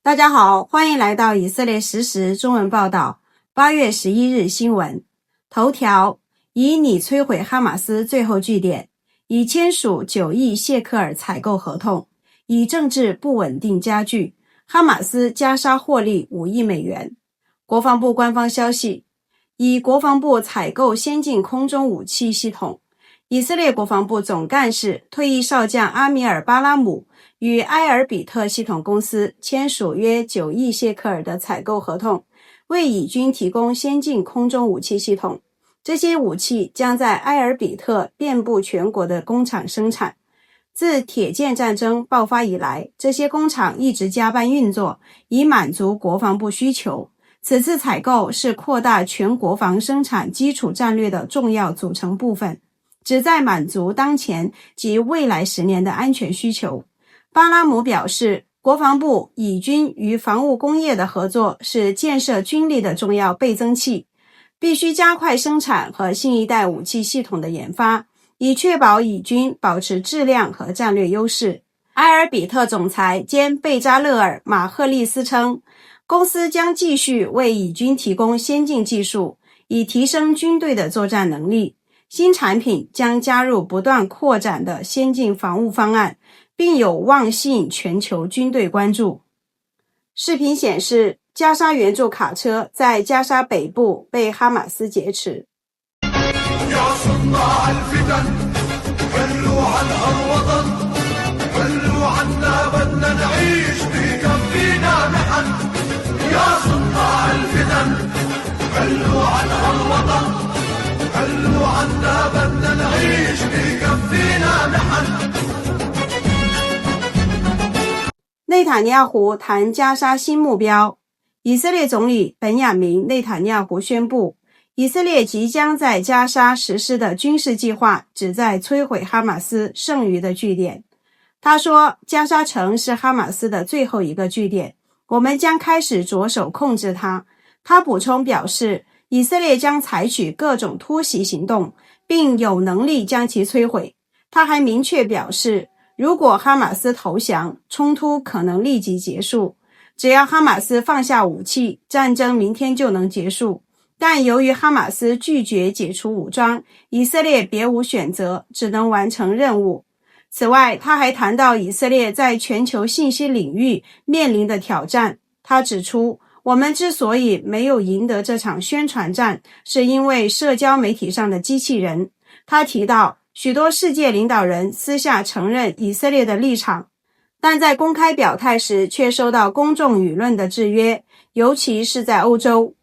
大家好，欢迎来到以色列实时中文报道。8月11日新闻头条：以拟摧毁哈马斯最后据点，已签署9亿谢克尔采购合同，以政治不稳定加剧，哈马斯加沙获利5亿美元。国防部官方消息，以国防部采购先进空中武器系统。以色列国防部总干事退役少将阿米尔·巴拉姆与埃尔比特系统公司签署约9亿谢克尔的采购合同，为以军提供先进空中武器系统。这些武器将在埃尔比特遍布全国的工厂生产。自铁剑战争爆发以来，这些工厂一直加班运作，以满足国防部需求。此次采购是扩大全国防生产基础战略的重要组成部分，旨在满足当前及未来10年的安全需求。巴拉姆表示，国防部、以军与防务工业的合作是建设军力的重要倍增器，必须加快生产和新一代武器系统的研发，以确保以军保持质量和战略优势。埃尔比特总裁兼贝扎勒尔·马赫利斯称，公司将继续为以军提供先进技术，以提升军队的作战能力。新产品将加入不断扩展的先进防务方案，并有望吸引全球军队关注。视频显示，加沙援助卡车在加沙北部被哈马斯劫持。内塔尼亚胡谈加沙新目标。以色列总理本雅明·内塔尼亚胡宣布，以色列即将在加沙实施的军事计划旨在摧毁哈马斯剩余的据点。他说，加沙城是哈马斯的最后一个据点，我们将开始着手控制它。他补充表示，以色列将采取各种突袭行动，并有能力将其摧毁。他还明确表示，如果哈马斯投降，冲突可能立即结束。只要哈马斯放下武器，战争明天就能结束。但由于哈马斯拒绝解除武装，以色列别无选择，只能完成任务。此外，他还谈到以色列在全球信息领域面临的挑战。他指出，我们之所以没有赢得这场宣传战，是因为社交媒体上的机器人。他提到，许多世界领导人私下承认以色列的立场，但在公开表态时却受到公众舆论的制约，尤其是在欧洲。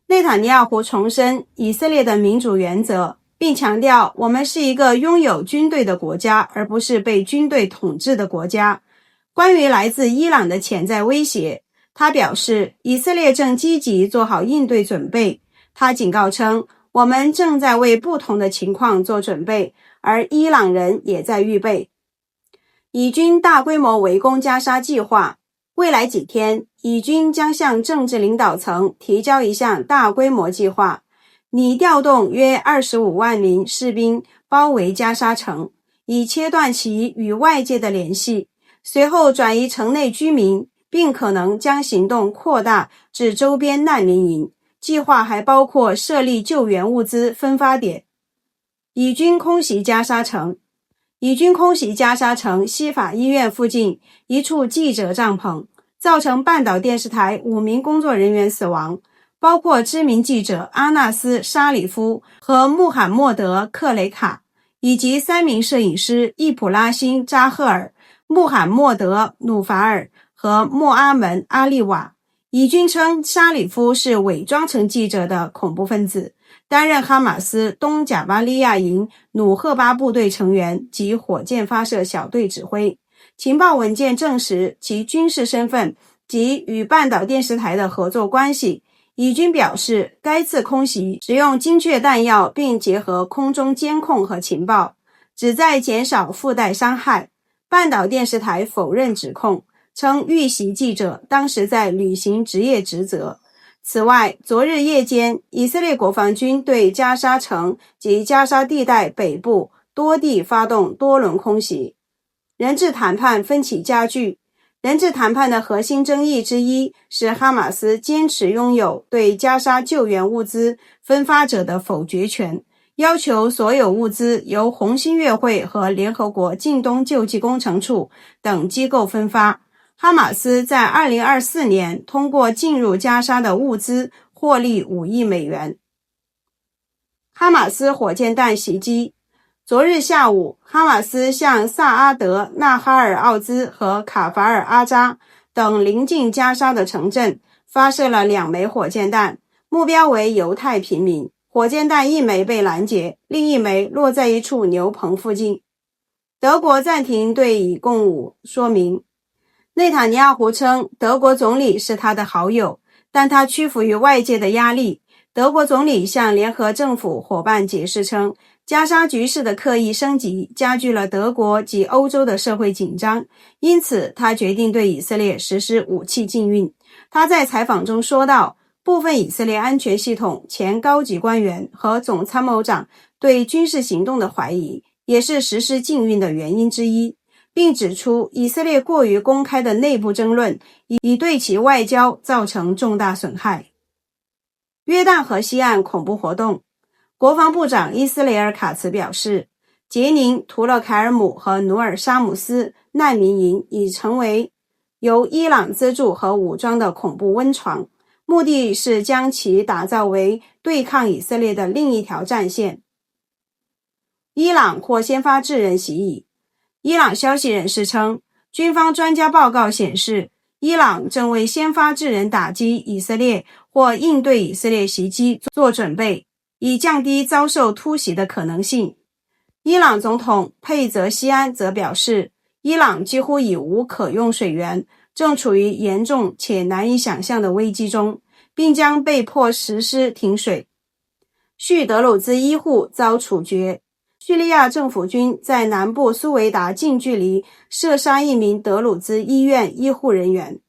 内塔尼亚胡重申以色列的民主原则，并强调，我们是一个拥有军队的国家，而不是被军队统治的国家。关于来自伊朗的潜在威胁，他表示，以色列正积极做好应对准备。他警告称，我们正在为不同的情况做准备，而伊朗人也在预备。以军大规模围攻加沙计划。未来几天，以军将向政治领导层提交一项大规模计划，拟调动约25万名士兵包围加沙城，以切断其与外界的联系，随后转移城内居民，并可能将行动扩大至周边难民营。计划还包括设立救援物资分发点。以军空袭加沙城。以军空袭加沙城西法医院附近一处记者帐篷，造成半岛电视台5名工作人员死亡，包括知名记者阿纳斯·沙里夫和穆罕默德·克雷卡，以及3名摄影师易普拉辛·扎赫尔、穆罕默德·努法尔和莫阿门·阿利瓦。以军称沙里夫是伪装成记者的恐怖分子，担任哈马斯东贾巴利亚营努赫巴部队成员及火箭发射小队指挥。情报文件证实其军事身份及与半岛电视台的合作关系。以军表示，该次空袭使用精确弹药，并结合空中监控和情报，旨在减少附带伤害。半岛电视台否认指控，称遇袭记者当时在履行职业职责。此外，昨日夜间，以色列国防军对加沙城及加沙地带北部多地发动多轮空袭。人质谈判分歧加剧，人质谈判的核心争议之一是哈马斯坚持拥有对加沙救援物资分发者的否决权，要求所有物资由红新月会和联合国近东救济工程处等机构分发。哈马斯在2024年通过进入加沙的物资获利5亿美元。哈马斯火箭弹袭击。昨日下午，哈马斯向萨阿德、纳哈尔奥兹和卡法尔阿扎等临近加沙的城镇发射了2枚火箭弹，目标为犹太平民。火箭弹1枚被拦截，另1枚落在一处牛棚附近。德国暂停对以供武说明。内塔尼亚胡称德国总理是他的好友，但他屈服于外界的压力。德国总理向联合政府伙伴解释称，加沙局势的刻意升级加剧了德国及欧洲的社会紧张，因此他决定对以色列实施武器禁运。他在采访中说道，部分以色列安全系统前高级官员和总参谋长对军事行动的怀疑也是实施禁运的原因之一，并指出以色列过于公开的内部争论已对其外交造成重大损害。约旦河西岸恐怖活动。国防部长伊斯雷尔·卡茨表示，杰宁、图勒凯尔姆和努尔沙姆斯难民营已成为由伊朗资助和武装的恐怖温床，目的是将其打造为对抗以色列的另一条战线。伊朗或先发制人袭击。伊朗消息人士称，军方专家报告显示，伊朗正为先发制人打击以色列或应对以色列袭击做准备，以降低遭受突袭的可能性。伊朗总统佩泽西安则表示，伊朗几乎已无可用水源，正处于严重且难以想象的危机中，并将被迫实施停水。叙德鲁兹医护遭处决。叙利亚政府军在南部苏维达近距离射杀一名德鲁兹医院医护人员。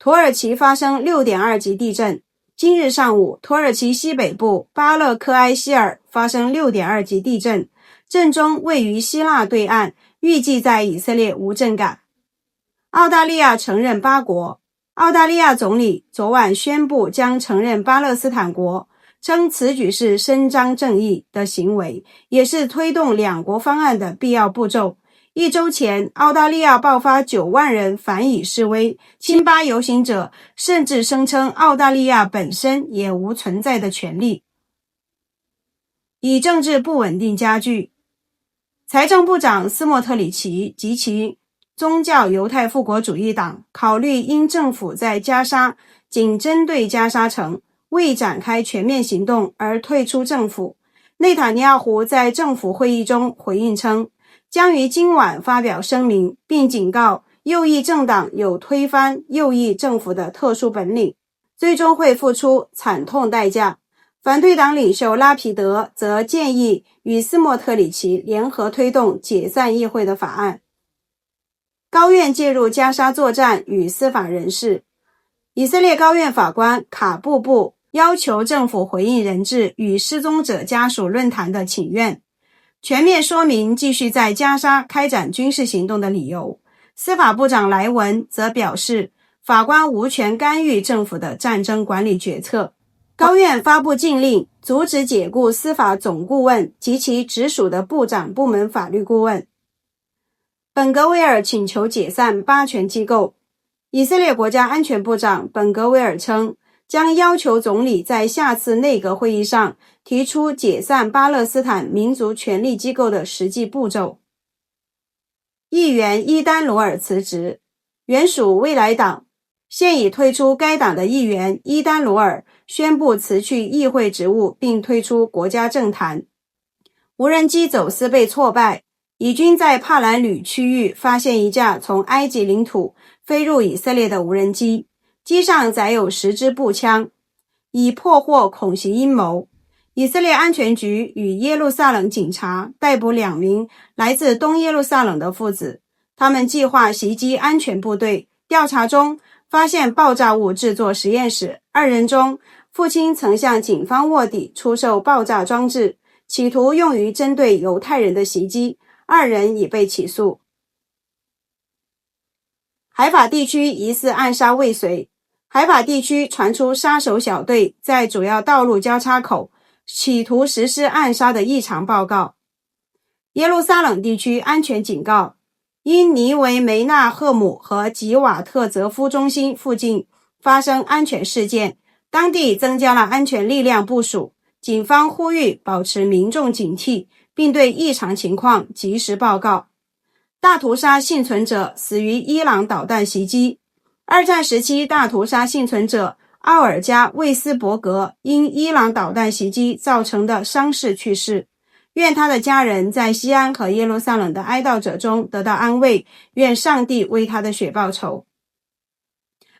土耳其发生 6.2 级地震。今日上午，土耳其西北部巴勒克埃希尔发生 6.2 级地震，震中位于希腊对岸，预计在以色列无震感。澳大利亚承认巴国。澳大利亚总理昨晚宣布将承认巴勒斯坦国，称此举是伸张正义的行为，也是推动两国方案的必要步骤。1周前，澳大利亚爆发9万人反以示威，亲巴游行者甚至声称澳大利亚本身也无存在的权利。以政治不稳定加剧。财政部长斯莫特里奇及其宗教犹太复国主义党考虑因政府在加沙仅针对加沙城，未展开全面行动而退出政府。内塔尼亚胡在政府会议中回应称，将于今晚发表声明，并警告右翼政党有推翻右翼政府的特殊本领，最终会付出惨痛代价。反对党领袖拉皮德则建议与斯莫特里奇联合推动解散议会的法案。高院介入加沙作战与司法人士。以色列高院法官卡布布要求政府回应人质与失踪者家属论坛的请愿，全面说明继续在加沙开展军事行动的理由。司法部长莱文则表示，法官无权干预政府的战争管理决策。高院发布禁令，阻止解雇司法总顾问及其直属的部长部门法律顾问。本格维尔请求解散巴权机构。以色列国家安全部长本格维尔称，将要求总理在下次内阁会议上提出解散巴勒斯坦民族权力机构的实际步骤。议员伊丹罗尔辞职。原属未来党，现已退出该党的议员伊丹罗尔宣布辞去议会职务并退出国家政坛。无人机走私被挫败。以军在帕兰吕区域发现一架从埃及领土飞入以色列的无人机，机上载有10支步枪，以破获恐袭阴谋。以色列安全局与耶路撒冷警察逮捕2名来自东耶路撒冷的父子，他们计划袭击安全部队。调查中发现爆炸物制作实验室，2人中父亲曾向警方卧底出售爆炸装置，企图用于针对犹太人的袭击，2人已被起诉。海法地区疑似暗杀未遂。海法地区传出杀手小队在主要道路交叉口企图实施暗杀的异常报告。耶路撒冷地区安全警告，因尼维梅纳赫姆和吉瓦特泽夫中心附近发生安全事件，当地增加了安全力量部署，警方呼吁保持民众警惕，并对异常情况及时报告。大屠杀幸存者死于伊朗导弹袭击。二战时期大屠杀幸存者奥尔加·魏斯伯格因伊朗导弹袭击造成的伤势去世，愿他的家人在西安和耶路撒冷的哀悼者中得到安慰，愿上帝为他的血报仇。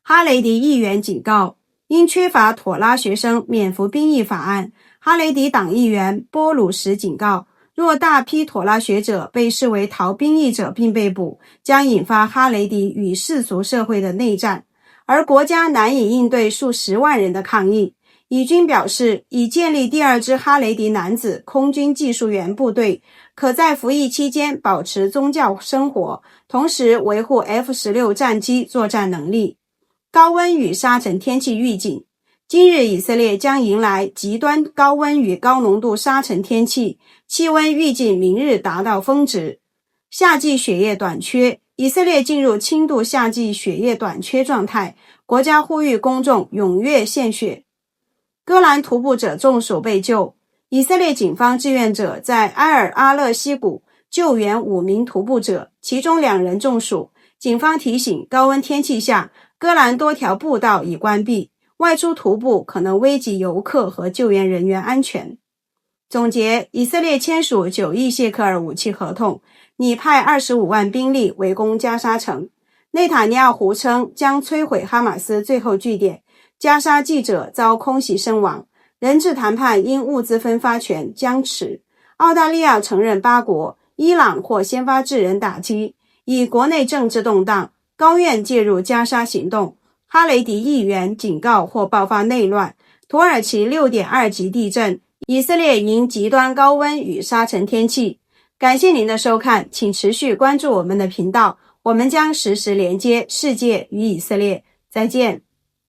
哈雷迪议员警告，因缺乏妥拉学生免服兵役法案，哈雷迪党议员波鲁什警告，若大批妥拉学者被视为逃兵役者并被捕，将引发哈雷迪与世俗社会的内战，而国家难以应对数十万人的抗议。以军表示，已建立第二支哈雷迪男子空军技术员部队，可在服役期间保持宗教生活，同时维护 F-16 战机作战能力。高温与沙尘天气预警，今日以色列将迎来极端高温与高浓度沙尘天气，气温预计明日达到峰值。夏季血液短缺，以色列进入轻度夏季血液短缺状态，国家呼吁公众踊跃献血。戈兰徒步者中暑被救，以色列警方志愿者在埃尔阿勒西谷救援5名徒步者，其中2人中暑。警方提醒，高温天气下，戈兰多条步道已关闭，外出徒步可能危及游客和救援人员安全。总结，以色列签署9亿谢克尔武器合同，拟派25万兵力围攻加沙城。内塔尼亚胡称将摧毁哈马斯最后据点，加沙记者遭空袭身亡，人质谈判因物资分发权僵持。澳大利亚承认8国，伊朗或先发制人打击。以国内政治动荡，高院介入加沙行动。哈雷迪议员警告或爆发内乱。土耳其 6.2 级地震。以色列迎极端高温与沙尘天气。感谢您的收看，请持续关注我们的频道，我们将实时连接世界与以色列。再见。